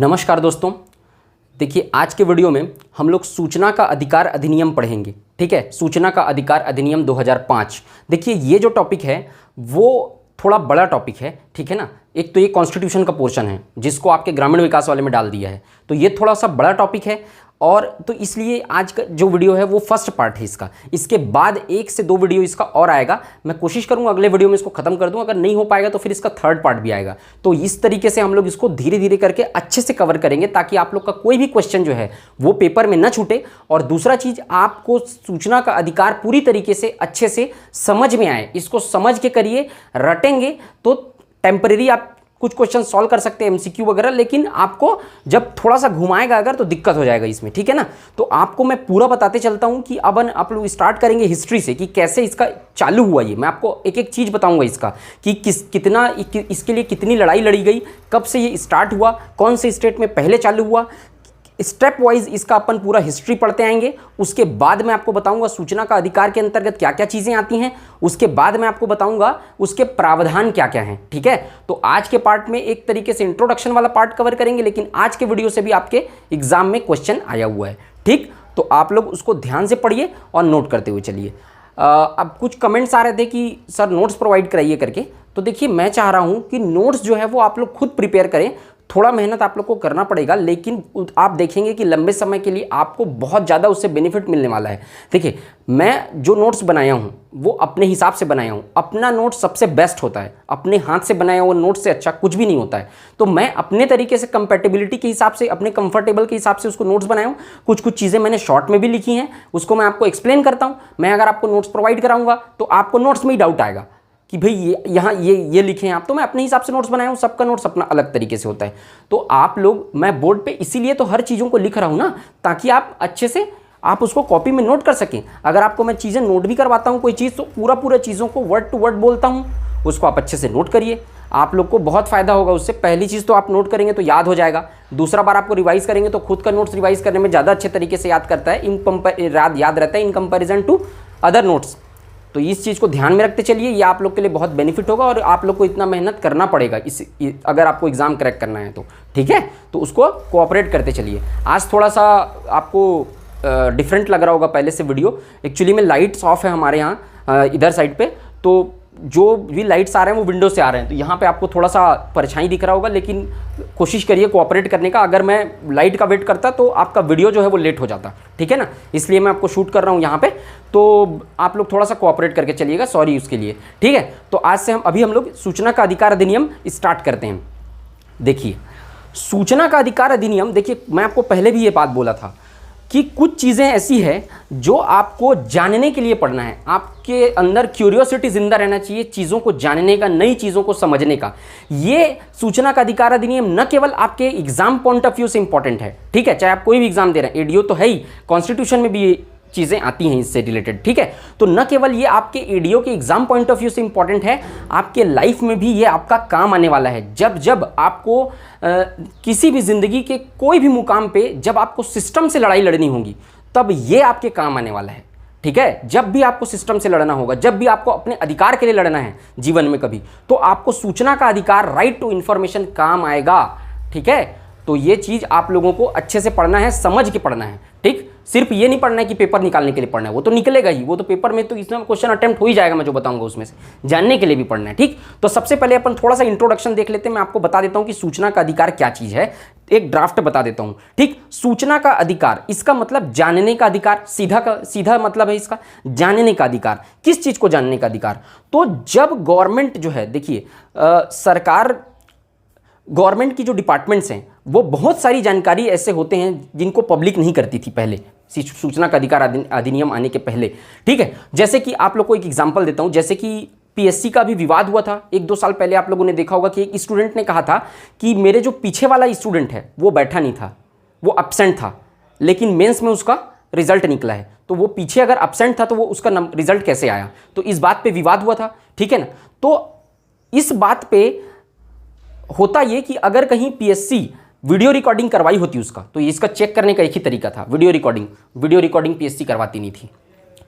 नमस्कार दोस्तों। देखिए, आज के वीडियो में हम लोग सूचना का अधिकार अधिनियम पढ़ेंगे। ठीक है, सूचना का अधिकार अधिनियम 2005। देखिए, ये जो टॉपिक है वो थोड़ा बड़ा टॉपिक है। ठीक है ना। एक तो ये कॉन्स्टिट्यूशन का पोर्शन है जिसको आपके ग्रामीण विकास वाले में डाल दिया है, तो ये थोड़ा सा बड़ा टॉपिक है। और तो इसलिए आज का जो वीडियो है वो फर्स्ट पार्ट है इसका। इसके बाद 1 से 2 वीडियो इसका और आएगा। मैं कोशिश करूंगा अगले वीडियो में इसको खत्म कर दूं। अगर नहीं हो पाएगा तो फिर इसका थर्ड पार्ट भी आएगा। तो इस तरीके से हम लोग इसको धीरे धीरे करके अच्छे से कवर करेंगे ताकि आप लोग का कोई भी क्वेश्चन जो है वो पेपर में न छूटे। और दूसरा चीज, आपको सूचना का अधिकार पूरी तरीके से अच्छे से समझ में आए। इसको समझ के करिए, रटेंगे तो टेम्परेरी आप कुछ क्वेश्चन सॉल्व कर सकते हैं, एमसीक्यू वगैरह, लेकिन आपको जब थोड़ा सा घुमाएगा अगर तो दिक्कत हो जाएगा इसमें। ठीक है ना। तो आपको मैं पूरा बताते चलता हूं कि अब आप लोग स्टार्ट करेंगे हिस्ट्री से कि कैसे इसका चालू हुआ। ये मैं आपको एक एक चीज़ बताऊंगा इसका कि इसके लिए कितनी लड़ाई लड़ी गई, कब से ये स्टार्ट हुआ, कौन से स्टेट में पहले चालू हुआ। स्टेप वाइज इसका अपन पूरा हिस्ट्री पढ़ते आएंगे। उसके बाद मैं आपको बताऊंगा सूचना का अधिकार के अंतर्गत क्या क्या चीज़ें आती हैं। उसके बाद मैं आपको बताऊंगा उसके प्रावधान क्या क्या हैं। ठीक है। तो आज के पार्ट में एक तरीके से इंट्रोडक्शन वाला पार्ट कवर करेंगे, लेकिन आज के वीडियो से भी आपके एग्जाम में क्वेश्चन आया हुआ है। ठीक, तो आप लोग उसको ध्यान से पढ़िए और नोट करते हुए चलिए। अब कुछ कमेंट्स आ रहे थे कि सर नोट्स प्रोवाइड कराइए करके। तो देखिए, मैं चाह रहा हूँ कि नोट्स जो है वो आप लोग खुद प्रिपेयर करें। थोड़ा मेहनत आप लोग को करना पड़ेगा, लेकिन आप देखेंगे कि लंबे समय के लिए आपको बहुत ज़्यादा उससे बेनिफिट मिलने वाला है। देखिए, मैं जो नोट्स बनाया हूँ वो अपने हिसाब से बनाया हूँ। अपना नोट सबसे बेस्ट होता है। अपने हाथ से बनाया हुआ नोट से अच्छा कुछ भी नहीं होता है। तो मैं अपने तरीके से कंपैटिबिलिटी के हिसाब से, अपने कंफर्टेबल के हिसाब से उसको नोट्स बनाया हूँ। कुछ चीज़ें मैंने शॉर्ट में भी लिखी हैं, उसको मैं आपको एक्सप्लेन करता हूँ। मैं अगर आपको नोट्स प्रोवाइड कराऊंगा तो आपको नोट्स में ही डाउट आएगा कि भाई ये लिखे हैं आप। तो मैं अपने हिसाब से नोट्स बनाया हूँ, सबका नोट्स अपना अलग तरीके से होता है। तो आप लोग, मैं बोर्ड पे इसीलिए तो हर चीज़ों को लिख रहा हूँ ना, ताकि आप अच्छे से आप उसको कॉपी में नोट कर सकें। अगर आपको मैं चीज़ें नोट भी करवाता हूँ कोई चीज़, तो पूरा चीज़ों को वर्ड टू वर्ड बोलता हूँ, उसको आप अच्छे से नोट करिए। आप लोग को बहुत फ़ायदा होगा उससे। पहली चीज़ तो आप नोट करेंगे तो याद हो जाएगा। दूसरा बार आपको रिवाइज़ करेंगे तो खुद का नोट्स रिवाइज़ करने में ज़्यादा अच्छे तरीके से याद करता है, याद रहता है in comparison to other notes. तो इस चीज़ को ध्यान में रखते चलिए, ये आप लोग के लिए बहुत बेनिफिट होगा और आप लोग को इतना मेहनत करना पड़ेगा अगर आपको एग्ज़ाम क्रैक करना है तो। ठीक है, तो उसको कोऑपरेट करते चलिए। आज थोड़ा सा आपको डिफरेंट लग रहा होगा पहले से वीडियो। एक्चुअली में लाइट्स ऑफ है हमारे यहाँ इधर साइड पे, तो जो भी लाइट्स आ रहे हैं वो विंडो से आ रहे हैं, तो यहाँ पे आपको थोड़ा सा परछाई दिख रहा होगा, लेकिन कोशिश करिए कोऑपरेट करने का। अगर मैं लाइट का वेट करता तो आपका वीडियो जो है वो लेट हो जाता। ठीक है ना, इसलिए मैं आपको शूट कर रहा हूँ यहाँ पे, तो आप लोग थोड़ा सा कोऑपरेट करके चलिएगा, सॉरी उसके लिए। ठीक है, तो आज से हम लोग सूचना का अधिकार अधिनियम स्टार्ट करते हैं। देखिए, सूचना का अधिकार अधिनियम, देखिए मैं आपको पहले भी ये बात बोला था कि कुछ चीज़ें ऐसी है जो आपको जानने के लिए पढ़ना है। आपके अंदर क्यूरियोसिटी जिंदा रहना चाहिए, चीज़ों को जानने का, नई चीज़ों को समझने का। ये सूचना का अधिकार अधिनियम न केवल आपके एग्जाम पॉइंट ऑफ व्यू से इंपॉर्टेंट है। ठीक है, चाहे आप कोई भी एग्जाम दे रहे हैं, एडीओ तो है ही, कॉन्स्टिट्यूशन में भी ये चीज़ें आती हैं इससे रिलेटेड। ठीक है, तो न केवल ये आपके एडीओ के एग्जाम पॉइंट ऑफ व्यू से इंपॉर्टेंट है, आपके लाइफ में भी ये आपका काम आने वाला है। जब आपको किसी भी जिंदगी के कोई भी मुकाम पे जब आपको सिस्टम से लड़ाई लड़नी होगी, तब ये आपके काम आने वाला है। ठीक है, जब भी आपको सिस्टम से लड़ना होगा, जब भी आपको अपने अधिकार के लिए लड़ना है जीवन में कभी, तो आपको सूचना का अधिकार, राइट टू इंफॉर्मेशन काम आएगा। ठीक है, तो ये चीज़ आप लोगों को अच्छे से पढ़ना है, समझ के पढ़ना है। ठीक, सिर्फ ये नहीं पढ़ना है कि पेपर निकालने के लिए पढ़ना है, वो तो निकलेगा ही, वो तो पेपर में तो इसमें क्वेश्चन अटेम्प्ट हो ही जाएगा, मैं जो बताऊंगा उसमें से। जानने के लिए भी पढ़ना है। ठीक, तो सबसे पहले अपन थोड़ा सा इंट्रोडक्शन देख लेते हैं। मैं आपको बता देता हूं कि सूचना का अधिकार क्या चीज़ है, एक ड्राफ्ट बता देता हूं। ठीक, सूचना का अधिकार, इसका मतलब जानने का अधिकार, सीधा मतलब है इसका जानने का अधिकार। किस चीज़ को जानने का अधिकार? तो जब गवर्नमेंट जो है, देखिए सरकार, गवर्नमेंट की जो डिपार्टमेंट्स हैं वो बहुत सारी जानकारी ऐसे होते हैं जिनको पब्लिक नहीं करती थी पहले, सूचना का अधिकार अधिनियम आने के पहले। ठीक है, जैसे कि आप लोग को एक एग्जांपल देता हूं, जैसे कि पीएससी का भी विवाद हुआ था 1-2 साल पहले। आप लोगों ने देखा होगा कि एक स्टूडेंट ने कहा था कि मेरे जो पीछे वाला स्टूडेंट है वो बैठा नहीं था, वो एब्सेंट था, लेकिन मेंस में उसका रिजल्ट निकला है। तो वो पीछे अगर एब्सेंट था तो वो उसका रिजल्ट कैसे आया? तो इस बात पे विवाद हुआ था। ठीक है ना, तो इस बात पे होता ये कि अगर कहीं पीएससी वीडियो रिकॉर्डिंग करवाई होती उसका, तो इसका चेक करने का एक ही तरीका था, वीडियो रिकॉर्डिंग पीएससी करवाती नहीं थी।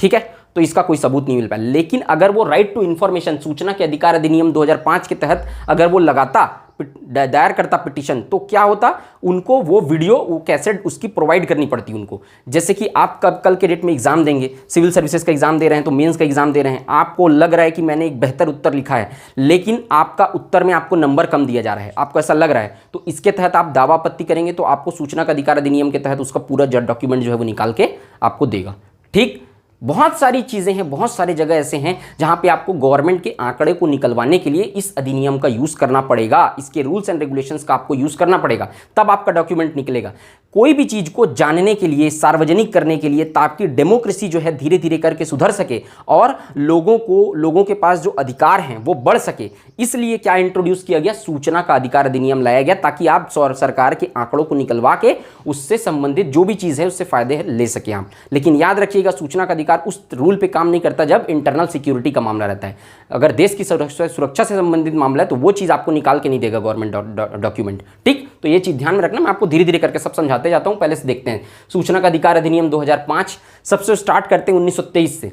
ठीक है, तो इसका कोई सबूत नहीं मिल पाया। लेकिन अगर वो राइट टू इंफॉर्मेशन, सूचना के अधिकार अधिनियम 2005 के तहत अगर वो लगाता दायर करता पिटीशन, तो क्या होता, उनको वो वीडियो, वो कैसेट उसकी प्रोवाइड करनी पड़ती उनको। जैसे कि आप कल के डेट में एग्जाम देंगे, सिविल सर्विसेज का एग्जाम दे रहे हैं, तो मेंस का एग्जाम दे रहे हैं, आपको लग रहा है कि मैंने एक बेहतर उत्तर लिखा है, लेकिन आपका उत्तर में आपको नंबर कम दिया जा रहा है, आपको ऐसा लग रहा है, तो इसके तहत आप दावा आपत्ति करेंगे, तो आपको सूचना का अधिकार अधिनियम के तहत उसका पूरा डॉक्यूमेंट जो है वो निकाल के आपको देगा। ठीक, बहुत सारी चीज़ें हैं, बहुत सारे जगह ऐसे हैं जहां पे आपको गवर्नमेंट के आंकड़े को निकलवाने के लिए इस अधिनियम का यूज़ करना पड़ेगा, इसके रूल्स एंड रेगुलेशंस का आपको यूज़ करना पड़ेगा, तब आपका डॉक्यूमेंट निकलेगा। कोई भी चीज़ को जानने के लिए, सार्वजनिक करने के लिए, ताकि डेमोक्रेसी जो है धीरे धीरे करके सुधर सके और लोगों के पास जो अधिकार हैं वो बढ़ सके, इसलिए क्या इंट्रोड्यूस किया गया, सूचना का अधिकार अधिनियम लाया गया, ताकि आप सरकार के आंकड़ों को निकलवा के उससे संबंधित जो भी चीज़ है उससे फायदे ले सके आप। लेकिन याद रखिएगा, सूचना का अधिकार उस रूल पे काम नहीं करता जब इंटरनल सिक्योरिटी का मामला रहता है। अगर देश की सुरक्षा से संबंधित मामला है तो वो चीज़ आपको निकाल के नहीं देगा गवर्नमेंट डॉक्यूमेंट। ठीक, तो ये चीज़ ध्यान में रखना, मैं आपको धीरे धीरे करके सब समझाते जाता हूँ। पहले से देखते हैं सूचना का अधिकार अधिनियम 2005। सबसे स्टार्ट करते हैं 1923 से।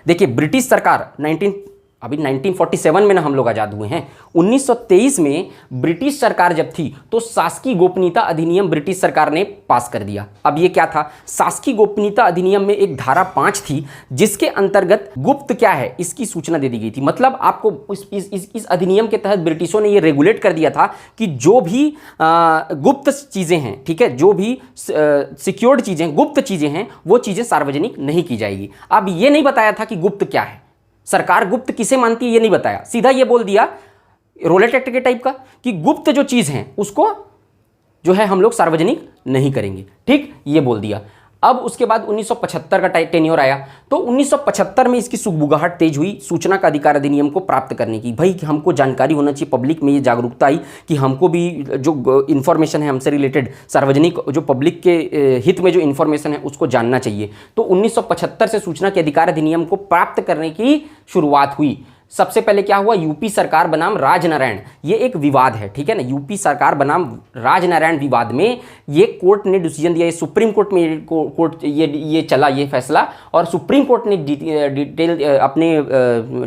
देखिए, ब्रिटिश सरकार 1947 में ना हम लोग आज़ाद हुए हैं। 1923 में ब्रिटिश सरकार जब थी तो शासकीय गोपनीयता अधिनियम ब्रिटिश सरकार ने पास कर दिया। अब ये क्या था, शासकीय गोपनीयता अधिनियम में एक धारा 5 थी जिसके अंतर्गत गुप्त क्या है इसकी सूचना दे दी गई थी। मतलब आपको इस अधिनियम के तहत ब्रिटिशों ने ये रेगुलेट कर दिया था कि जो भी गुप्त चीज़ें हैं, ठीक है, जो भी सिक्योर्ड चीज़ें, गुप्त चीज़ें हैं, वो चीज़ें सार्वजनिक नहीं की जाएगी। अब ये नहीं बताया था कि गुप्त क्या है, सरकार गुप्त किसे मानती है ये नहीं बताया, सीधा ये बोल दिया रोलेट एक्ट के टाइप का कि गुप्त जो चीज़ है उसको जो है हम लोग सार्वजनिक नहीं करेंगे। ठीक, ये बोल दिया। अब उसके बाद 1975 का टेन्योर आया, तो 1975 में इसकी सुगबुगाहट तेज हुई सूचना का अधिकार अधिनियम को प्राप्त करने की। भाई हमको जानकारी होना चाहिए, पब्लिक में ये जागरूकता आई कि हमको भी जो इन्फॉर्मेशन है हमसे रिलेटेड, सार्वजनिक जो पब्लिक के हित में जो इन्फॉर्मेशन है उसको जानना चाहिए। तो 1975 से सूचना के अधिकार अधिनियम को प्राप्त करने की शुरुआत हुई। सबसे पहले क्या हुआ, यूपी सरकार बनाम राजनारायण, ये एक विवाद है, ठीक है ना, यूपी सरकार बनाम राजनारायण विवाद में ये कोर्ट ने डिसीजन दिया, ये सुप्रीम कोर्ट में कोर्ट ये चला ये फैसला, और सुप्रीम कोर्ट ने डिटेल अपने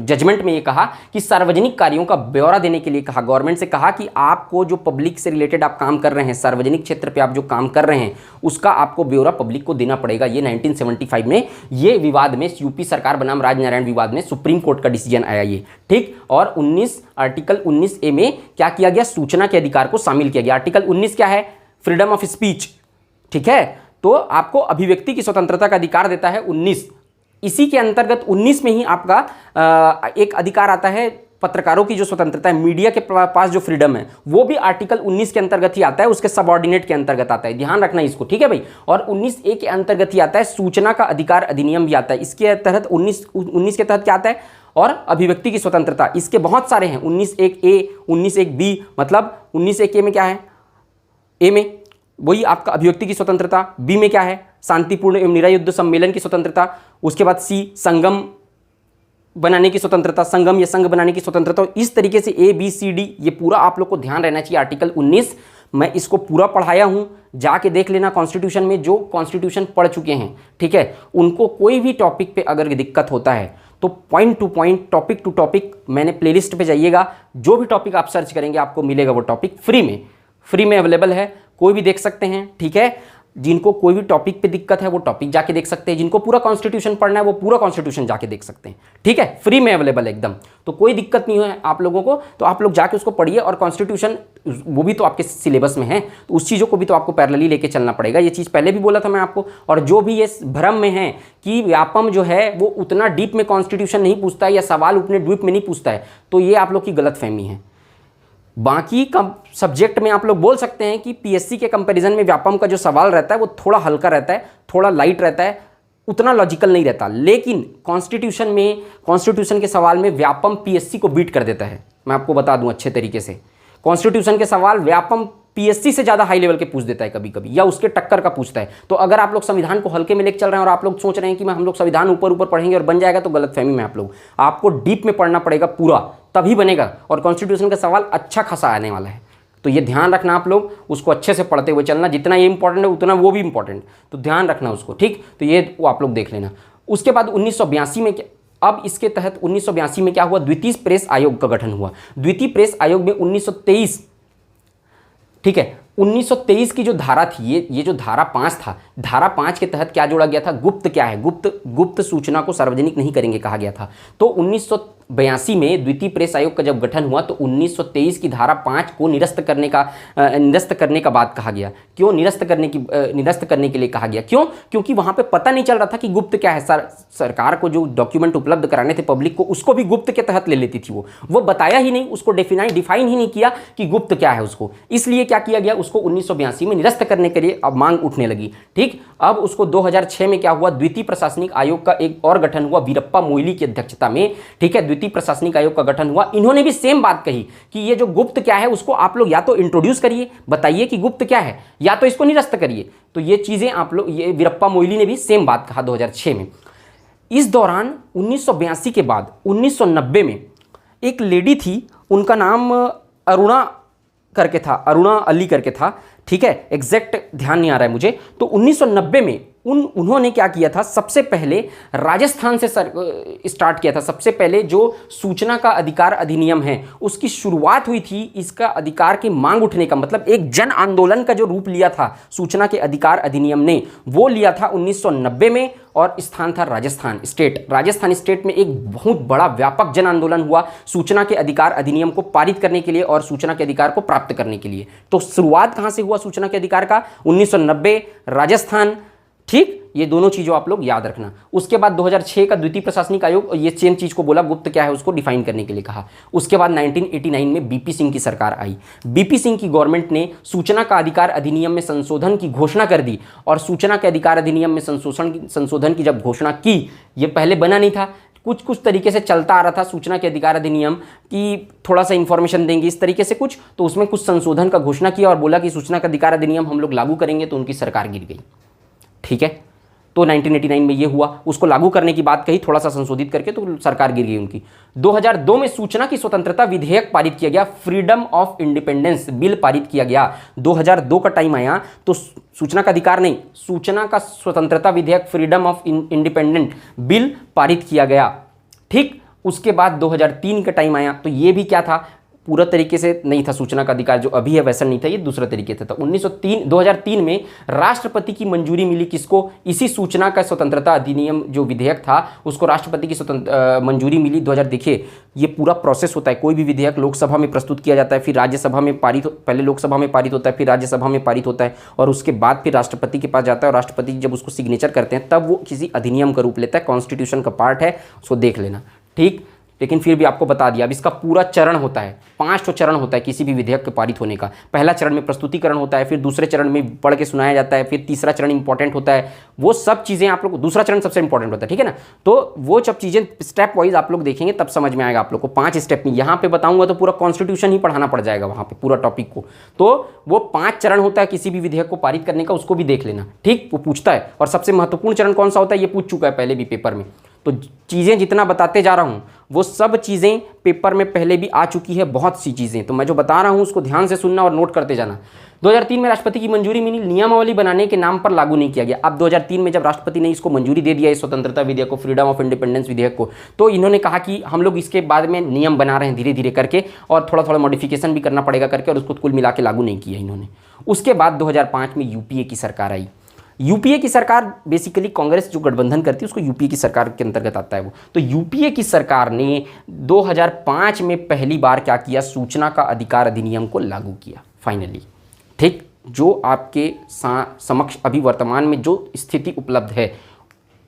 जजमेंट में ये कहा कि सार्वजनिक कार्यों का ब्यौरा देने के लिए कहा, गवर्नमेंट से कहा कि आपको जो पब्लिक से रिलेटेड आप काम कर रहे हैं, सार्वजनिक क्षेत्र पर आप जो काम कर रहे हैं उसका आपको ब्यौरा पब्लिक को देना पड़ेगा। ये 1975 में ये विवाद में, यूपी सरकार बनाम राजनारायण विवाद में सुप्रीम कोर्ट का डिसीजन आया। ठीक, और आर्टिकल 19A में क्या किया गया, सूचना के अधिकार को शामिल किया गया। आर्टिकल 19 क्या है, फ्रीडम ऑफ स्पीच, ठीक है, तो आपको अभिव्यक्ति की स्वतंत्रता का अधिकार देता है 19। इसी के अंतर्गत 19 में ही आपका एक अधिकार आता है पत्रकारों की जो स्वतंत्रता है, मीडिया के पास जो फ्रीडम है, वो भी आर्टिकल 19 के अंतर्गत ही आता है, उसके सबऑर्डिनेट के अंतर्गत आता है, ध्यान रखना इसको, ठीक है भाई। और 19A के अंतर्गत ही आता है सूचना का अधिकार अधिनियम भी आता है, इसके तहत 19 के तहत क्या आता है, और अभिव्यक्ति की स्वतंत्रता, इसके बहुत सारे हैं, 19(1)A, 19(1)B, मतलब 19(1)A में क्या है, ए में वही आपका अभिव्यक्ति की स्वतंत्रता, बी में क्या है, शांतिपूर्ण एवं निरायुद्ध सम्मेलन की स्वतंत्रता, उसके बाद सी संगम बनाने की स्वतंत्रता, संगम या संघ बनाने की स्वतंत्रता। इस तरीके से ABCD ये पूरा आप लोग को ध्यान रहना चाहिए। आर्टिकल 19 मैं इसको पूरा पढ़ाया हूँ, जाके देख लेना कॉन्स्टिट्यूशन में, जो कॉन्स्टिट्यूशन पढ़ चुके हैं, ठीक है, उनको कोई भी टॉपिक पे अगर दिक्कत होता है तो point to point, topic to topic, मैंने प्लेलिस्ट पे जाइएगा, जो भी टॉपिक आप सर्च करेंगे आपको मिलेगा वो टॉपिक फ्री में अवेलेबल है, कोई भी देख सकते हैं, ठीक है। जिनको कोई भी टॉपिक पे दिक्कत है वो टॉपिक जाके देख सकते हैं, जिनको पूरा कॉन्स्टिट्यूशन पढ़ना है वो पूरा कॉन्स्टिट्यूशन जाके देख सकते हैं, ठीक है, फ्री में अवेलेबल है एकदम, तो कोई दिक्कत नहीं है आप लोगों को, तो आप लोग जाके उसको पढ़िए। और कॉन्स्टिट्यूशन वो भी तो आपके सिलेबस में है, तो उस चीज़ों को भी तो आपको पैरेलली लेके चलना पड़ेगा। ये चीज़ पहले भी बोला था मैं आपको। और जो भी ये भ्रम में है कि व्यापम जो है वो उतना डीप में कॉन्स्टिट्यूशन नहीं पूछता है या सवाल उतने डीप में नहीं पूछता है, तो ये आप लोग की गलतफहमी है। बाकी का सब्जेक्ट में आप लोग बोल सकते हैं कि पीएससी के कंपैरिजन में व्यापम का जो सवाल रहता है वो थोड़ा हल्का रहता है, थोड़ा लाइट रहता है, उतना लॉजिकल नहीं रहता, लेकिन कॉन्स्टिट्यूशन के सवाल में व्यापम पीएससी को बीट कर देता है। मैं आपको बता दूं अच्छे तरीके से, कॉन्स्टिट्यूशन के सवाल व्यापम पीएससी से ज़्यादा हाई लेवल के पूछ देता है कभी कभी, या उसके टक्कर का पूछता है। तो अगर आप लोग संविधान को हल्के में लेकर चल रहे हैं और आप लोग सोच रहे हैं कि हम लोग संविधान ऊपर पढ़ेंगे और बन जाएगा, तो गलतफहमी में आप लोग, आपको डीप में पढ़ना पड़ेगा पूरा, तभी बनेगा। और कॉन्स्टिट्यूशन का सवाल अच्छा खासा आने वाला है, तो ये ध्यान रखना आप लोग, उसको अच्छे से पढ़ते हुए चलना, जितना ये इंपॉर्टेंट है उतना वो भी इंपॉर्टेंट, तो ध्यान रखना उसको, ठीक। तो ये वो आप लोग देख लेना। उसके बाद 1982 में अब इसके तहत 1982 में क्या हुआ, द्वितीय प्रेस आयोग का गठन हुआ। द्वितीय प्रेस आयोग में 1923, ठीक है, 1923 की जो धारा थी, ये जो धारा 5 था, धारा 5 के तहत क्या जोड़ा गया था, गुप्त क्या है, गुप्त सूचना को सार्वजनिक नहीं करेंगे कहा गया था। तो 1982 में द्वितीय प्रेस आयोग का जब गठन हुआ तो 1923 की धारा 5 को निरस्त करने का बात कहा गया। क्यों निरस्त करने के लिए कहा गया, क्यों, क्योंकि वहां पे पता नहीं चल रहा था कि गुप्त क्या है। सरकार को जो डॉक्यूमेंट उपलब्ध कराने थे पब्लिक को, उसको भी गुप्त के तहत ले लेती थी। वो बताया ही नहीं, उसको डिफाइन ही नहीं किया कि गुप्त क्या है उसको। इसलिए क्या किया गया, उसको 1982 में निरस्त करने के लिए अब मांग उठने लगी। ठीक, अब उसको 2006 में क्या हुआ, द्वितीय प्रशासनिक आयोग का एक और गठन हुआ वीरप्पा मोइली की अध्यक्षता में। ठीक है, द्वितीय प्रशासनिक आयोग का गठन हुआ। इन्होंने भी सेम बात कही कि ये जो गुप्त क्या है उसको आप लोग या तो इंट्रोड्यूस करिए, बताइए कि गुप्त क्या है, या तो इसको निरस्त करिए। तो ये चीजें आप लोग, ये वीरप्पा मोइली ने भी सेम बात कहा 2006 में। इस दौरान 1982 के बाद 1990 में एक लेडी थी, उनका नाम अरुणा करके था, अरुणा अली करके था। ठीक है, एग्जैक्ट ध्यान नहीं आ रहा है मुझे। तो 1990 में उन्होंने क्या किया था, सबसे पहले राजस्थान से स्टार्ट किया था। सबसे पहले जो सूचना का अधिकार अधिनियम है उसकी शुरुआत हुई थी, इसका अधिकार की मांग उठने का मतलब एक जन आंदोलन का जो रूप लिया था सूचना के अधिकार अधिनियम ने, वो लिया था 1990 में, और स्थान था राजस्थान स्टेट। राजस्थान स्टेट में एक बहुत बड़ा व्यापक जन आंदोलन हुआ सूचना के अधिकार अधिनियम को पारित करने के लिए और सूचना के अधिकार को प्राप्त करने के लिए। तो शुरुआत कहां से हुआ सूचना के अधिकार का, 1990 राजस्थान। ठीक, ये दोनों चीज़ों आप लोग याद रखना। उसके बाद 2006 का द्वितीय प्रशासनिक आयोग, ये सेम चीज़ को बोला, गुप्त क्या है उसको डिफाइन करने के लिए कहा। उसके बाद 1989 में बीपी सिंह की सरकार आई। बीपी सिंह की गवर्नमेंट ने सूचना का अधिकार अधिनियम में संशोधन की घोषणा कर दी। और सूचना के अधिकार अधिनियम में संशोधन की जब घोषणा की, ये पहले बना नहीं था, कुछ तरीके से चलता आ रहा था सूचना के अधिकार अधिनियम कि थोड़ा सा इंफॉर्मेशन देंगे इस तरीके से कुछ, तो उसमें कुछ संशोधन का घोषणा किया और बोला कि सूचना का अधिकार अधिनियम हम लोग लागू करेंगे, तो उनकी सरकार गिर गई। ठीक है, तो 1989 में ये हुआ, उसको लागू करने की बात कही, थोड़ा सा संशोधित करके, तो सरकार गिर गई उनकी। 2002 में सूचना की स्वतंत्रता विधेयक पारित किया गया, फ्रीडम ऑफ इंडिपेंडेंस बिल पारित किया गया। 2002 का टाइम आया तो सूचना का अधिकार नहीं, सूचना का स्वतंत्रता विधेयक फ्रीडम ऑफ इंडिपेंडेंट बिल पारित किया गया। ठीक, उसके बाद 2003 का टाइम आया तो ये भी क्या था, पूरा तरीके से नहीं था सूचना का अधिकार जो अभी है वैसा नहीं था, ये दूसरा तरीके से था। 2003 में राष्ट्रपति की मंजूरी मिली, किसको, इसी सूचना का स्वतंत्रता अधिनियम जो विधेयक था उसको राष्ट्रपति की मंजूरी मिली। 2000, देखिए ये पूरा प्रोसेस होता है, कोई भी विधेयक लोकसभा में प्रस्तुत किया जाता है, फिर राज्यसभा में पारित, पहले लोकसभा में पारित होता है, फिर राज्यसभा में पारित होता है, और उसके बाद फिर राष्ट्रपति के पास जाता है, और राष्ट्रपति जब उसको सिग्नेचर करते हैं तब वो किसी अधिनियम का रूप लेता है। कॉन्स्टिट्यूशन का पार्ट है, उसको देख लेना। ठीक, लेकिन फिर भी आपको बता दिया, अब इसका पूरा चरण होता है, 5 चरण होता है किसी भी विधेयक के पारित होने का। पहला चरण में प्रस्तुतिकरण होता है, फिर दूसरे चरण में पढ़ के सुनाया जाता है, फिर तीसरा चरण इंपॉर्टेंट होता है। वो सब चीज़ें आप लोग, दूसरा चरण सबसे इंपॉर्टेंट होता है, ठीक है ना। तो वो सब चीज़ें स्टेप वाइज आप लोग देखेंगे तब समझ में आएगा आप लोग को। 5 स्टेप में यहाँ पे बताऊंगा तो पूरा कॉन्स्टिट्यूशन ही पढ़ाना पड़ जाएगा वहाँ पे पूरा टॉपिक को। तो वो 5 चरण होता है किसी भी विधेयक को पारित करने का, उसको भी देख लेना। ठीक, वो पूछता है, और सबसे महत्वपूर्ण चरण कौन सा होता है ये पूछ चुका है पहले भी पेपर में। तो चीज़ें जितना बताते जा रहा हूँ वो सब चीज़ें पेपर में पहले भी आ चुकी है, बहुत सी चीज़ें। तो मैं जो बता रहा हूँ उसको ध्यान से सुनना और नोट करते जाना। 2003 में राष्ट्रपति की मंजूरी मिली, नियमावली बनाने के नाम पर लागू नहीं किया गया। अब 2003 में जब राष्ट्रपति ने इसको मंजूरी दे दिया, इस स्वतंत्रता विधेयक को, फ्रीडम ऑफ इंडिपेंडेंस विधेयक को, तो इन्होंने कहा कि हम लोग इसके बाद में नियम बना रहे हैं धीरे धीरे करके, और थोड़ा थोड़ा मॉडिफिकेशन भी करना पड़ेगा करके, और उसको कुल मिला के लागू नहीं किया इन्होंने। उसके बाद 2005 में यूपीए की सरकार आई। यूपीए की सरकार बेसिकली कांग्रेस जो गठबंधन करती है उसको यूपीए की सरकार के अंतर्गत आता है वो। तो यूपीए की सरकार ने 2005 में पहली बार क्या किया, सूचना का अधिकार अधिनियम को लागू किया फाइनली। ठीक, जो आपके समक्ष अभी वर्तमान में जो स्थिति उपलब्ध है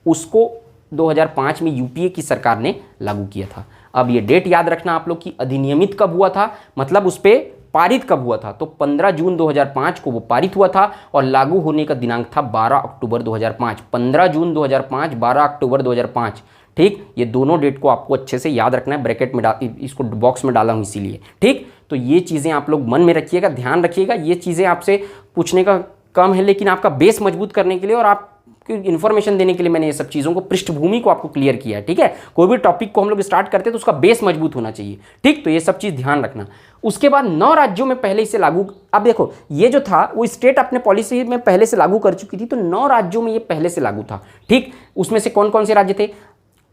उसको 2005 में यूपीए की सरकार ने लागू किया था। अब ये डेट याद रखना आप लोग की अधिनियमित कब हुआ था, मतलब उस पर पारित कब हुआ था। तो 15 जून 2005 को वो पारित हुआ था, और लागू होने का दिनांक था 12 अक्टूबर 2005। 15 जून 2005, 12 अक्टूबर 2005। ठीक, ये दोनों डेट को आपको अच्छे से याद रखना है, ब्रैकेट में इसको बॉक्स में डाला हूँ इसीलिए। ठीक, तो ये चीज़ें आप लोग मन में रखिएगा, ध्यान रखिएगा। ये चीज़ें आपसे पूछने का कम है, लेकिन आपका बेस मजबूत करने के लिए और आप इन्फॉर्मेशन देने के लिए मैंने ये सब चीज़ों को, पृष्ठभूमि को आपको क्लियर किया है। ठीक है, कोई भी टॉपिक को हम लोग स्टार्ट करते हैं तो उसका बेस मजबूत होना चाहिए। ठीक, तो ये सब चीज़ ध्यान रखना। उसके बाद 9 राज्यों में पहले इसे लागू, अब देखो ये जो था वो स्टेट अपने पॉलिसी में पहले से लागू कर चुकी थी, तो 9 राज्यों में ये पहले से लागू था। ठीक, उसमें से कौन कौन से राज्य थे,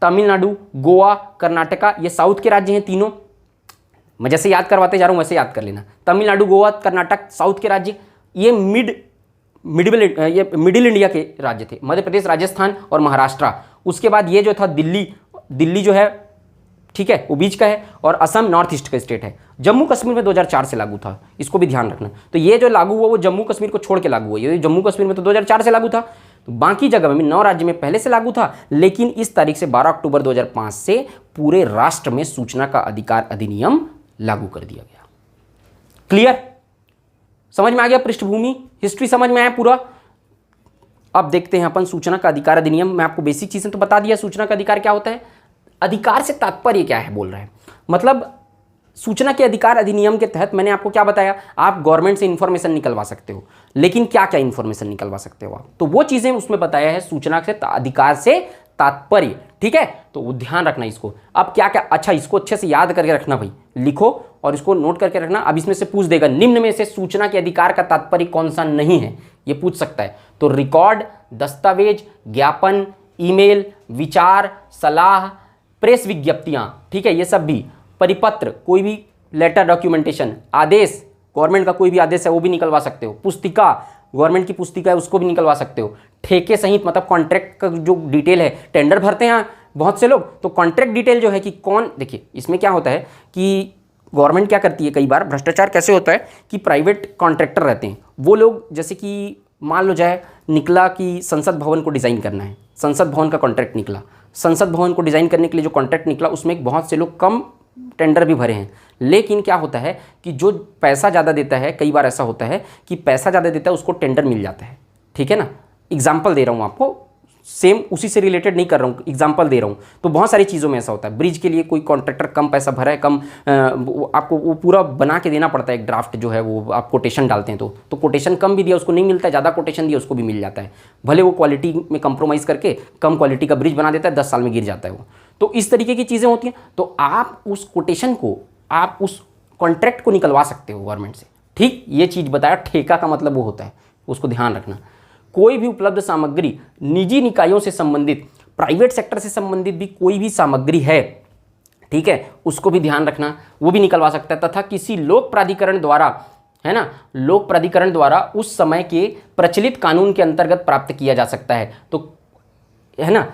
तमिलनाडु, गोवा, कर्नाटका, ये साउथ के राज्य हैं तीनों। मैं जैसे याद करवाते जा रहा हूँ वैसे याद कर लेना। तमिलनाडु, गोवा, कर्नाटक साउथ के राज्य, ये मिडिल इंडिया के राज्य थे, मध्य प्रदेश, राजस्थान और महाराष्ट्र। उसके बाद ये जो था दिल्ली जो है, ठीक है, वो बीच का है, और असम नॉर्थ ईस्ट का स्टेट है। जम्मू कश्मीर में 2004 से लागू था, इसको भी ध्यान रखना। तो ये जो लागू हुआ वो जम्मू कश्मीर को छोड़ के लागू हुआ, ये जम्मू कश्मीर में तो 2004 से लागू था, तो बाकी जगह में 9 राज्य में पहले से लागू था, लेकिन इस तारीख से 12 अक्टूबर 2005 से पूरे राष्ट्र में सूचना का अधिकार अधिनियम लागू कर दिया गया। क्लियर? समझ में आ गया? पृष्ठभूमि, हिस्ट्री समझ में आया पूरा? अब देखते हैं अपन सूचना का अधिकार अधिनियम। मैं आपको बेसिक चीजें तो बता दिया, सूचना का अधिकार क्या होता है, अधिकार से तात्पर्य क्या है बोल रहे हैं। मतलब सूचना के अधिकार अधिनियम के तहत मैंने आपको क्या बताया, आप गवर्नमेंट से इंफॉर्मेशन निकलवा सकते हो, लेकिन क्या क्या इंफॉर्मेशन निकलवा सकते हो आप, तो वो चीजें उसमें बताया है सूचना से अधिकार से तात्पर्य। ठीक है, तो ध्यान रखना इसको। अब क्या क्या, अच्छा इसको अच्छे से याद करके रखना भाई, लिखो और इसको नोट करके रखना। अब इसमें से पूछ देगा, निम्न में से सूचना के अधिकार का तात्पर्य कौन सा नहीं है, ये पूछ सकता है। तो रिकॉर्ड, दस्तावेज, ज्ञापन, ईमेल, विचार, सलाह, प्रेस विज्ञप्तियां, ठीक है, ये सब भी, परिपत्र, कोई भी लेटर, डॉक्यूमेंटेशन, आदेश, गवर्नमेंट का कोई भी आदेश है वो भी निकलवा सकते हो, पुस्तिका, गवर्नमेंट की पुस्तिका है उसको भी निकलवा सकते हो, ठेके सहित, मतलब कॉन्ट्रैक्ट का जो डिटेल है, टेंडर भरते हैं बहुत से लोग, तो कॉन्ट्रैक्ट डिटेल जो है कि कौन, देखिए इसमें क्या होता है कि गवर्नमेंट क्या करती है, कई बार भ्रष्टाचार कैसे होता है कि प्राइवेट कॉन्ट्रैक्टर रहते हैं वो लोग, जैसे कि मान लो जाए निकला कि संसद भवन को डिज़ाइन करना है, संसद भवन का कॉन्ट्रैक्ट निकला, संसद भवन को डिज़ाइन करने के लिए जो कॉन्ट्रैक्ट निकला उसमें बहुत से लोग कम टेंडर भी भरे हैं, लेकिन क्या होता है कि जो पैसा ज़्यादा देता है, कई बार ऐसा होता है कि पैसा ज़्यादा देता है उसको टेंडर मिल जाता है। ठीक है ना, एग्जाम्पल दे रहा हूँ आपको, सेम उसी से रिलेटेड नहीं कर रहा हूँ, एग्जाम्पल दे रहा हूँ। तो बहुत सारी चीज़ों में ऐसा होता है, ब्रिज के लिए कोई कॉन्ट्रैक्टर कम पैसा भरा है, कम आपको वो पूरा बना के देना पड़ता है, एक ड्राफ्ट जो है वो आप कोटेशन डालते हैं, तो कोटेशन कम भी दिया उसको नहीं मिलता है, ज़्यादा कोटेशन दिया उसको भी मिल जाता है, भले वो क्वालिटी में कंप्रोमाइज़ करके कम क्वालिटी का ब्रिज बना देता है, 10 साल में गिर जाता है वो। तो इस तरीके की चीज़ें होती हैं, तो आप उस कोटेशन को, आप उस कॉन्ट्रैक्ट को निकलवा सकते हो गवर्नमेंट से। ठीक, ये चीज़ बताया, ठेका का मतलब वो होता है, उसको ध्यान रखना। कोई भी उपलब्ध सामग्री निजी निकायों से संबंधित, प्राइवेट सेक्टर से संबंधित भी कोई भी सामग्री है, ठीक है, उसको भी ध्यान रखना, वो भी निकलवा सकता है। तथा किसी लोक प्राधिकरण द्वारा, है ना, लोक प्राधिकरण द्वारा उस समय के प्रचलित कानून के अंतर्गत प्राप्त किया जा सकता है। तो है ना,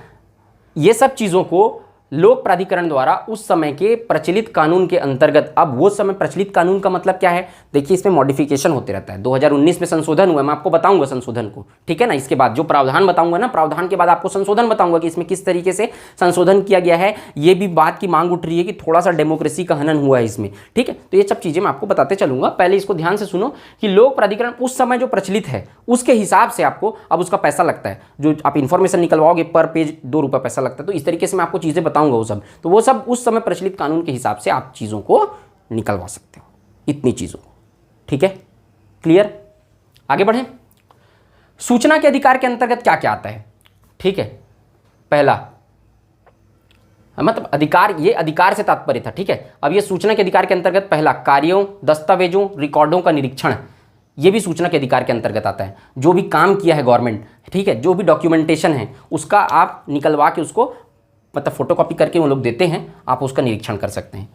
ये सब चीज़ों को लोक प्राधिकरण द्वारा उस समय के प्रचलित कानून के अंतर्गत, अब वो समय प्रचलित कानून का मतलब क्या है, देखिए इसमें मॉडिफिकेशन होते रहता है। 2019 में संशोधन हुआ, मैं आपको बताऊंगा संशोधन को, ठीक है ना, इसके बाद जो प्रावधान बताऊंगा ना, प्रावधान के बाद आपको संशोधन बताऊंगा कि इसमें किस तरीके से संशोधन किया गया है। ये भी बात की मांग उठ रही है कि थोड़ा सा डेमोक्रेसी का हनन हुआ है इसमें, ठीक है, तो ये सब चीज़ें मैं आपको बताते चलूंगा। पहले इसको ध्यान से सुनो कि लोक प्राधिकरण उस समय जो प्रचलित है उसके हिसाब से आपको अब उसका पैसा लगता है, जो आप इन्फॉर्मेशन निकलवाओगे पर पेज 2 रुपये पैसा लगता है। तो इस तरीके से मैं आपको चीज़ें बताऊंगा वो सब, तो वो सब उस समय प्रचलित कानून के हिसाब से आप चीज़ों को निकलवा सकते हो, इतनी चीज़ों को। ठीक है, क्लियर? आगे बढ़ें। सूचना के अधिकार के अंतर्गत क्या क्या आता है? ठीक है, पहला मतलब अधिकार, ये अधिकार से तात्पर्य था, ठीक है। अब ये सूचना के अधिकार के अंतर्गत पहला, कार्यों, दस्तावेजों, रिकॉर्डों का निरीक्षण, ये भी सूचना के अधिकार के अंतर्गत आता है। जो भी काम किया है गवर्नमेंट, ठीक है, जो भी डॉक्यूमेंटेशन है उसका आप निकलवा के उसको, मतलब फोटोकॉपी करके वो लोग देते हैं, आप उसका निरीक्षण कर सकते हैं।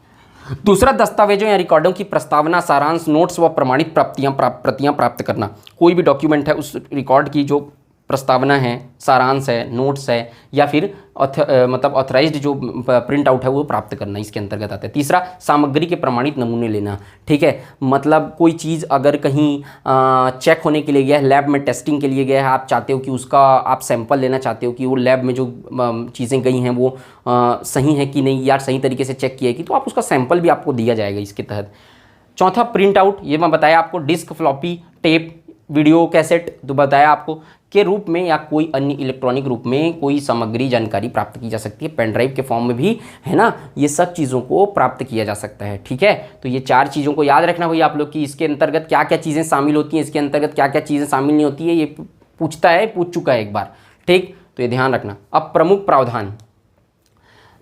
दूसरा, दस्तावेजों या रिकॉर्डों की प्रस्तावना, सारांश, नोट्स व प्रमाणित प्रतियां प्राप्त करना। कोई भी डॉक्यूमेंट है उस रिकॉर्ड की जो प्रस्तावना है, सारांश है, नोट्स है, या फिर मतलब ऑथराइज्ड जो प्रिंट आउट है वो प्राप्त करना, इसके अंतर्गत आता है। तीसरा, सामग्री के प्रमाणित नमूने लेना, ठीक है, मतलब कोई चीज़ अगर कहीं चेक होने के लिए गया है, लैब में टेस्टिंग के लिए गया है, आप चाहते हो कि उसका आप सैंपल लेना चाहते हो कि वो लैब में जो चीज़ें गई हैं वो सही है कि नहीं, या सही तरीके से चेक किया है कि, तो आप उसका सैंपल भी आपको दिया जाएगा इसके तहत। चौथा, प्रिंट आउट, ये मैं बताया आपको, disk, floppy, tape, video cassette तो बताया आपको, के रूप में या कोई अन्य इलेक्ट्रॉनिक रूप में कोई सामग्री, जानकारी प्राप्त की जा सकती है, पेन ड्राइव के फॉर्म में भी, है ना, ये सब चीज़ों को प्राप्त किया जा सकता है। ठीक है, तो ये 4 चीज़ों को याद रखना भैया आप लोग कि इसके अंतर्गत क्या क्या चीज़ें शामिल होती हैं, इसके अंतर्गत क्या क्या चीज़ें शामिल नहीं होती है, ये पूछता है, पूछ चुका है एक बार। ठीक, तो ये ध्यान रखना। अब प्रमुख प्रावधान,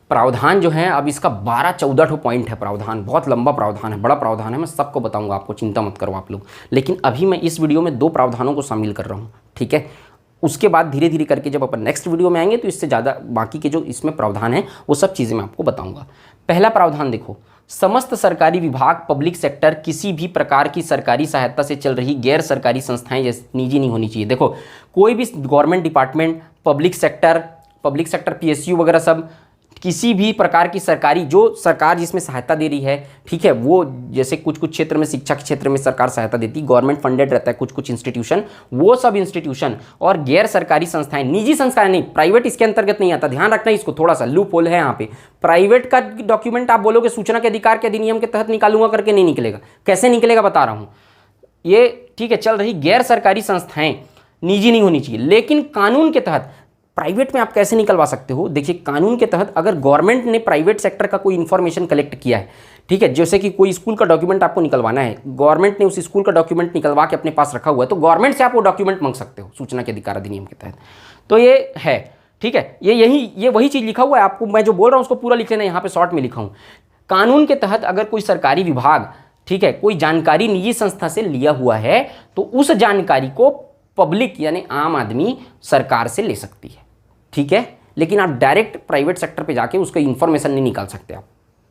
प्रावधान जो है, अब इसका 12-14 पॉइंट है प्रावधान, बहुत लंबा प्रावधान है, बड़ा प्रावधान है, मैं सबको बताऊंगा आपको, चिंता मत करो आप लोग। लेकिन अभी मैं इस वीडियो में 2 प्रावधानों को शामिल कर रहा हूँ, ठीक है, उसके बाद धीरे धीरे करके जब अपन नेक्स्ट वीडियो में आएंगे तो इससे ज़्यादा बाकी के जो इसमें प्रावधान है वो सब चीज़ें मैं आपको बताऊंगा। पहला प्रावधान देखो, समस्त सरकारी विभाग, पब्लिक सेक्टर, किसी भी प्रकार की सरकारी सहायता से चल रही गैर सरकारी संस्थाएं जैसे निजी नहीं होनी चाहिए। देखो कोई भी government department, public sector PSU वगैरह सब, किसी भी प्रकार की सरकारी, जो सरकार जिसमें सहायता दे रही है, ठीक है, वो जैसे कुछ कुछ क्षेत्र में, शिक्षा के क्षेत्र में सरकार सहायता देती है, गवर्नमेंट फंडेड रहता है कुछ कुछ इंस्टीट्यूशन, वो सब इंस्टीट्यूशन और गैर सरकारी संस्थाएं, निजी संस्थाएं नहीं, प्राइवेट इसके अंतर्गत नहीं आता, ध्यान रखना इसको, थोड़ा सा लूप होल है यहाँ पे। प्राइवेट का डॉक्यूमेंट आप बोलोगे सूचना के अधिकार के अधिनियम के तहत निकालूंगा करके नहीं निकलेगा। कैसे निकलेगा बता रहा हूँ, ये ठीक है चल रही गैर सरकारी संस्थाएं निजी नहीं होनी चाहिए, लेकिन कानून के तहत प्राइवेट में आप कैसे निकलवा सकते हो। देखिए कानून के तहत अगर गवर्नमेंट ने प्राइवेट सेक्टर का कोई इन्फॉर्मेशन कलेक्ट किया है, ठीक है, जैसे कि कोई स्कूल का डॉक्यूमेंट आपको निकलवाना है, गवर्नमेंट ने उस स्कूल का डॉक्यूमेंट निकलवा के अपने पास रखा हुआ है, तो गवर्नमेंट से आप वो डॉक्यूमेंट मांग सकते हो सूचना के अधिकार अधिनियम के तहत। तो ये है, ठीक है, ये वही चीज़ लिखा हुआ है, आपको मैं जो बोल रहा हूँ उसको पूरा लिख लेना, यहाँ पे शॉर्ट में लिखा हूँ। कानून के तहत अगर कोई सरकारी विभाग, ठीक है, कोई जानकारी निजी संस्था से लिया हुआ है तो उस जानकारी को पब्लिक यानी आम आदमी सरकार से ले सकती है, ठीक है, लेकिन आप डायरेक्ट प्राइवेट सेक्टर पे जाके उसका इंफॉर्मेशन नहीं निकाल सकते आप।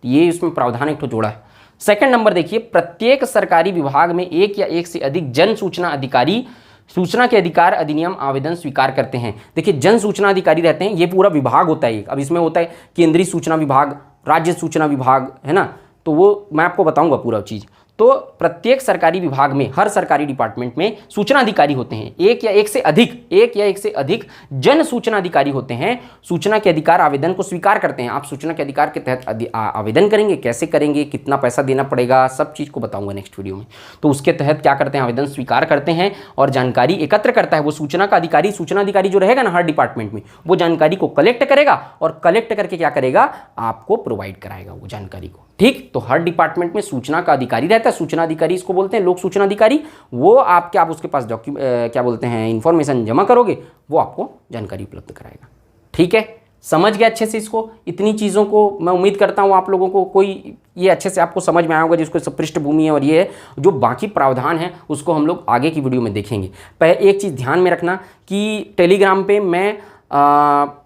ये इसमें प्रावधान एक तो जोड़ा है। सेकंड नंबर देखिए, प्रत्येक सरकारी विभाग में एक या एक से अधिक जन सूचना अधिकारी सूचना के अधिकार अधिनियम आवेदन स्वीकार करते हैं। देखिए जन सूचना अधिकारी रहते हैं, ये पूरा विभाग होता है। अब इसमें होता है केंद्रीय सूचना विभाग, राज्य सूचना विभाग, है ना, तो वो मैं आपको बताऊंगा पूरा चीज़। तो प्रत्येक सरकारी विभाग में, हर सरकारी डिपार्टमेंट में सूचना अधिकारी होते हैं, एक या एक से अधिक जन सूचना अधिकारी होते हैं, सूचना के अधिकार आवेदन को स्वीकार करते हैं। आप सूचना के अधिकार के तहत आवेदन करेंगे, कैसे करेंगे, कितना पैसा देना पड़ेगा, सब चीज़ को बताऊंगा नेक्स्ट वीडियो में। तो उसके तहत क्या करते हैं, आवेदन स्वीकार करते हैं और जानकारी एकत्र करता है वो सूचना अधिकारी जो रहेगा ना हर डिपार्टमेंट में, वो जानकारी को कलेक्ट करेगा और कलेक्ट करके क्या करेगा, आपको प्रोवाइड कराएगा वो जानकारी को, ठीक। तो हर डिपार्टमेंट में सूचना का अधिकारी रहता है, सूचना अधिकारी इसको बोलते हैं, लोक सूचना अधिकारी। वो आप उसके पास क्या बोलते हैं, इंफॉर्मेशन जमा करोगे, वो आपको जानकारी उपलब्ध कराएगा, ठीक है। समझ गए अच्छे से इसको, इतनी चीज़ों को मैं उम्मीद करता हूँ आप लोगों को कोई ये अच्छे से आपको समझ में आया होगा, जिसको सब पृष्ठभूमि है। और ये है जो बाकी प्रावधान है उसको हम लोग आगे की वीडियो में देखेंगे। पहले एक चीज़ ध्यान में रखना कि टेलीग्राम पे मैं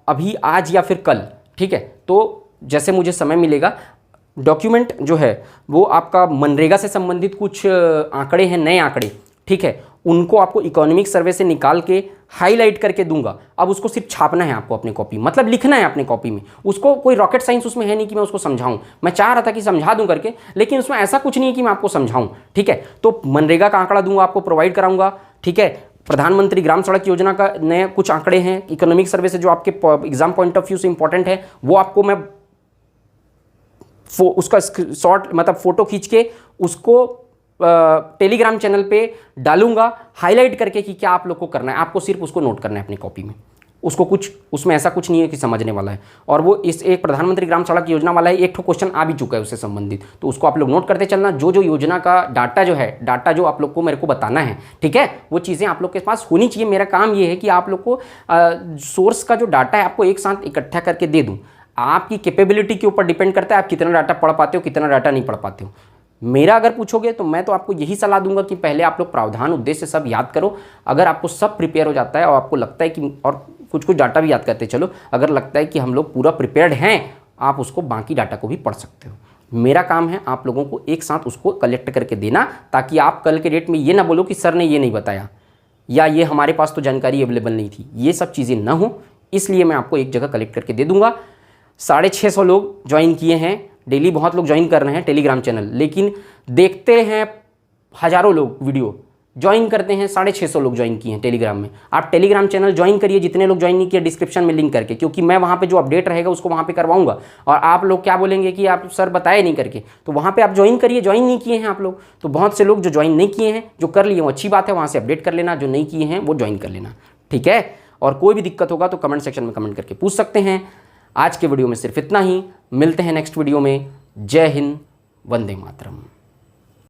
अभी आज या फिर कल, ठीक है, तो जैसे मुझे समय मिलेगा, डॉक्यूमेंट जो है वो आपका मनरेगा से संबंधित कुछ आंकड़े हैं, नए आंकड़े, ठीक है, उनको आपको इकोनॉमिक सर्वे से निकाल के हाईलाइट करके दूंगा। अब उसको सिर्फ छापना है आपको अपनी कॉपी, मतलब लिखना है अपनी कॉपी में। उसको कोई रॉकेट साइंस उसमें है नहीं कि मैं उसको समझाऊं। मैं चाह रहा था कि समझा दूं करके, लेकिन उसमें ऐसा कुछ नहीं है कि मैं आपको समझाऊं, ठीक है। तो मनरेगा का आंकड़ा दूंगा, आपको प्रोवाइड कराऊंगा, ठीक है। प्रधानमंत्री ग्राम सड़क योजना का नए कुछ आंकड़े हैं इकोनॉमिक सर्वे से, जो आपके एग्जाम पॉइंट ऑफ व्यू से इंपॉर्टेंट है, वो आपको मैं उसका शॉर्ट मतलब फोटो खींच के उसको टेलीग्राम चैनल पे डालूंगा हाईलाइट करके कि क्या आप लोग को करना है। आपको सिर्फ उसको नोट करना है अपनी कॉपी में, उसको कुछ उसमें ऐसा कुछ नहीं है कि समझने वाला है। और वो इस एक प्रधानमंत्री ग्राम सड़क योजना वाला है, एक ठो क्वेश्चन आ भी चुका है उससे संबंधित, तो उसको आप लोग नोट करते चलना। जो योजना का डाटा जो आप लोग को मेरे को बताना है, ठीक है, वो चीज़ें आप लोग के पास होनी चाहिए। मेरा काम ये है कि आप लोग को सोर्स का जो डाटा है आपको एक साथ इकट्ठा करके दे दूँ। आपकी कैपेबिलिटी के ऊपर डिपेंड करता है आप कितना डाटा पढ़ पाते हो, कितना डाटा नहीं पढ़ पाते हो। मेरा अगर पूछोगे तो मैं तो आपको यही सलाह दूंगा कि पहले आप लोग प्रावधान उद्देश्य सब याद करो। अगर आपको सब प्रिपेयर हो जाता है और आपको लगता है कि, और कुछ डाटा भी याद करते चलो, अगर लगता है कि हम लोग पूरा प्रिपेयर्ड हैं, आप उसको बाकी डाटा को भी पढ़ सकते हो। मेरा काम है आप लोगों को एक साथ उसको कलेक्ट करके देना, ताकि आप कल के डेट में ये ना बोलो कि सर ने ये नहीं बताया या ये हमारे पास तो जानकारी अवेलेबल नहीं थी। ये सब चीज़ें ना हो, इसलिए मैं आपको एक जगह कलेक्ट करके दे दूंगा। 650 लोग ज्वाइन किए हैं, डेली बहुत लोग ज्वाइन कर रहे हैं टेलीग्राम चैनल, लेकिन देखते हैं हज़ारों लोग वीडियो, ज्वाइन करते हैं 650 लोग ज्वाइन किए हैं टेलीग्राम में। आप टेलीग्राम चैनल ज्वाइन करिए, जितने लोग ज्वाइन नहीं किए डिस्क्रिप्शन में लिंक करके, क्योंकि मैं वहाँ पे जो अपडेट रहेगा उसको वहाँ पे करवाऊंगा। और आप लोग क्या बोलेंगे कि आप सर बताए नहीं करके, तो वहाँ पे आप ज्वाइन करिए। ज्वाइन नहीं किए हैं आप लोग, तो बहुत से लोग जो ज्वाइन नहीं किए हैं, जो कर लिए वो अच्छी बात है, वहाँ से अपडेट कर लेना, जो नहीं किए हैं वो ज्वाइन कर लेना, ठीक है। और कोई भी दिक्कत होगा तो कमेंट सेक्शन में कमेंट करके पूछ सकते हैं। आज के वीडियो में सिर्फ इतना ही, मिलते हैं नेक्स्ट वीडियो में। जय हिंद, वंदे मातरम।